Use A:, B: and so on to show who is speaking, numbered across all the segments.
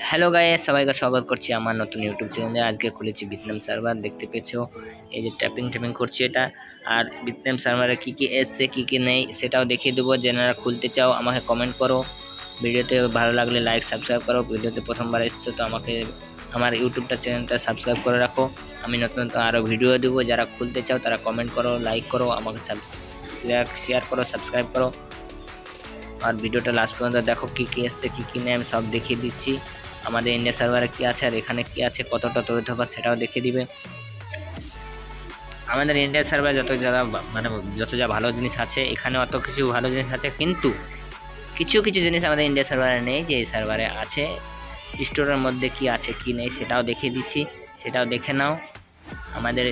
A: Hello guys, সবাইকে স্বাগত করছি আমার নতুন ইউটিউব চ্যানেলে। আজকে খুলেছি ভিতনাম সার্ভার, দেখতে পেয়েছো এই যে ট্যাপিং ট্যাপিং করছি এটা। আর ভিতনাম সার্ভারে কী কী এসছে কী কী নেই সেটাও দেখিয়ে দেবো। যারা খুলতে চাও আমাকে কমেন্ট করো, ভিডিওতে ভালো লাগলে লাইক সাবস্ক্রাইব করো। ভিডিওতে প্রথমবার এসছো তো আমাকে আমার ইউটিউবটা চ্যানেলটা সাবস্ক্রাইব করে রাখো। আমি নতুন নতুন আরও ভিডিও দেবো। যারা খুলতে চাও তারা কমেন্ট করো, লাইক করো, আমাকে শেয়ার করো, সাবস্ক্রাইব করো। আর ভিডিওটা লাস্ট পর্যন্ত দেখো, কী কী এসছে কী কী নেই আমি সব দেখিয়ে দিচ্ছি। আমাদের ইন্ডিয়া সার্ভারে কী আছে আর এখানে কী আছে, কতটা তথ্য পাচ্ছে সেটাও দেখিয়ে দিবে। আমাদের ইন্ডিয়া সার্ভারে যত যা ভালো জিনিস আছে, এখানে অত কিছু ভালো জিনিস আছে, কিন্তু কিছু কিছু জিনিস আমাদের ইন্ডিয়া সার্ভারে নেই যে এই সার্ভারে আছে। স্টোরের মধ্যে কি আছে কি নেই সেটাও দেখিয়ে দিচ্ছি, সেটাও দেখে নাও। আমাদের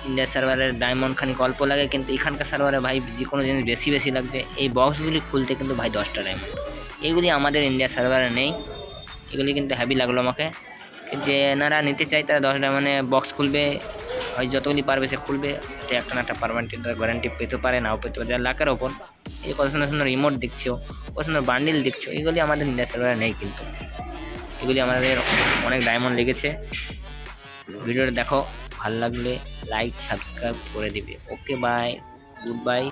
A: ইন্ডিয়া সার্ভারের ডায়মন্ড খানিক অল্প লাগে, কিন্তু এখানকার সার্ভারে ভাই যে কোনো জিনিস বেশি বেশি লাগছে। এই বক্সগুলি খুলতে কিন্তু ভাই 10টা ডায়মন্ড, এইগুলি আমাদের ইন্ডিয়া সার্ভারে নেই। এগুলি কিন্তু হ্যাভি লাগলো আমাকে। যে এনারা নিতে চাই তারা 10 ডায়মন্ডে বক্স খুলবে, হয় যতগুলি পারবে সে খুলবে। এটা একটা না একটা পারমানেন্ট গ্যারান্টি পেতে পারে, নাও পেতে পারে, যার লাখের ওপর। এই কত সুন্দর সুন্দর রিমোট দেখছো, কত সুন্দর বান্ডিল দেখছো, এগুলি আমাদের ইন্ডিয়া সার্ভারে নেই। কিন্তু এগুলি আমাদের অনেক ডায়মন্ড লেগেছে। ভিডিওটা দেখো, ভালো লাগলে লাইক সাবস্ক্রাইব করে দিবে। ওকে, বাই, গুড বাই।